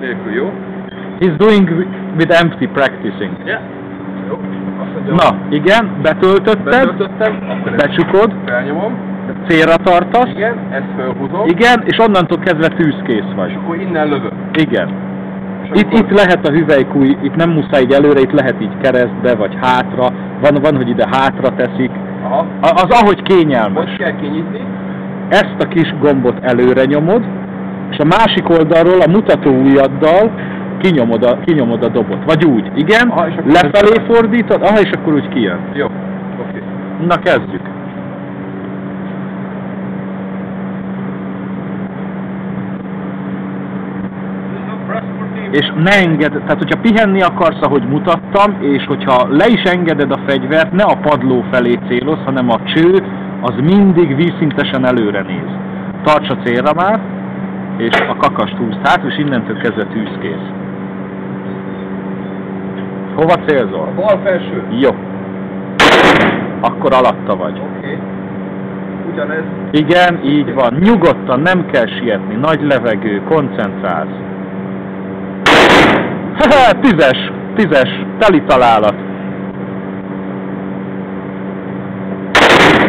nélkül, jó? He's doing with empty practicing. Yeah. Jó. Azt mondja, Na, igen, betöltötted, betöltöttem, akkor becsukod, felnyomom. célra tartasz, Igen, ezt felhúzom. igen, és onnantól kezdve tűzkész vagy. És akkor innen lövök. Igen. És Itt lehet a hüvelykúj, itt nem muszáj így előre, itt lehet így keresztbe, vagy hátra. Van, hogy ide hátra teszik. Aha. Az ahogy kényelmes. Hogy kell kinyitni? Ezt a kis gombot előre nyomod, és a másik oldalról a mutató ujjaddal kinyomod a dobot. Vagy úgy, igen, aha, lefelé fordítod, aha, és akkor úgy kijön. Jó, oké. Na kezdjük. És ne engedd, tehát hogyha pihenni akarsz, ahogy mutattam, és hogyha le is engeded a fegyvert, ne a padló felé célozz, hanem a cső, az mindig vízszintesen előre néz. Tarts a célra már, és a kakast húzd hátra, és innentől kezdve tűzkész. Hova célzol? A bal felső. Jó. Akkor alatta vagy. Oké. Ugyanez. Igen, így van. Nyugodtan, nem kell sietni. Nagy levegő, koncentrálsz. Tízes, teli találat.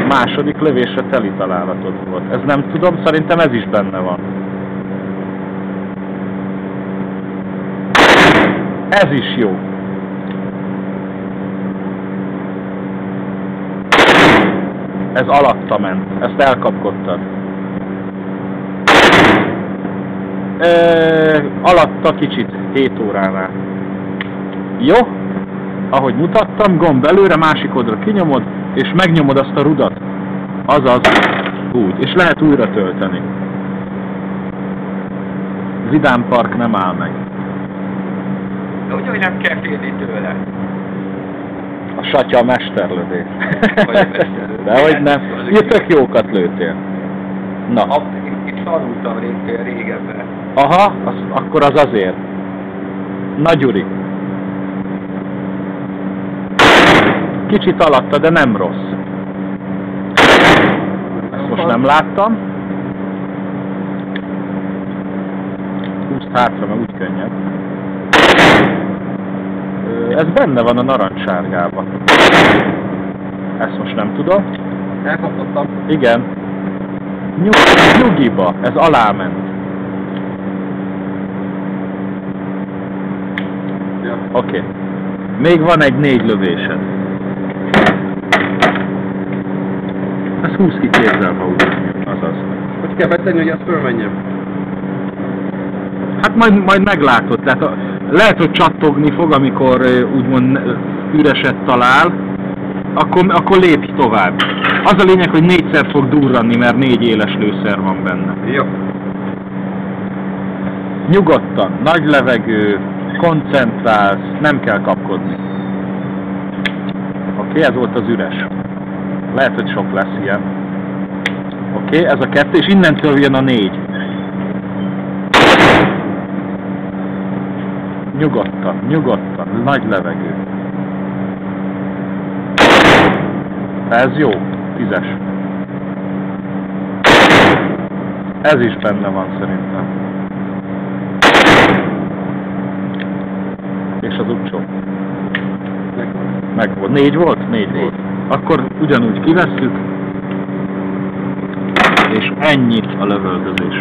Második lövésre teli találatod volt. Ez nem tudom, szerintem ez is benne van. Ez is jó. Ez alatta ment. Ezt elkapkodtad. Alatta kicsit, 7 óránál. Jó? Ahogy mutattam, gomb előre, másik oldalra kinyomod, és megnyomod azt a rudat. Azaz, úgy. És lehet újra tölteni. Vidám Park nem áll meg. De úgy, hogy nem kell félni tőle. A satya a mesterlövés. Vagy a mesterlövés. Dehogy nem. Tök jókat lőtél. Na. Itt szarultam régebben. Aha, akkor az azért. Na Gyuri. Kicsit alatta, de nem rossz. Ezt most nem láttam. Húzd hátra, meg úgy könnyebb. Ez benne van a narancssárgában. Ezt most nem tudom. Elkaptottam. Igen. Nyugiba, ez aláment. Ja. Oké. Még van egy 4 lövésed. Ez 20 ki kézzel, ha úgy azaz. Hogy kell betenni, hogy az fölmenjem? Hát majd meglátod. Tehát lehet, hogy csattogni fog, amikor úgymond üreset talál, akkor lépj tovább. Az a lényeg, hogy 4-szer fog durranni, mert 4 éles lőszer van benne. Jó. Nyugodtan, nagy levegő, koncentrálsz, nem kell kapkodni. Oké, ez volt az üres. Lehet, hogy sok lesz ilyen. Oké, ez a 2, és innentől jön a 4. Nyugodtan, nagy levegő. Ez jó, 10-es. Ez is benne van szerintem. És az utcsó. Meg volt. 4 volt? 4 volt. Akkor ugyanúgy kivesszük. És ennyit a lövöldözés.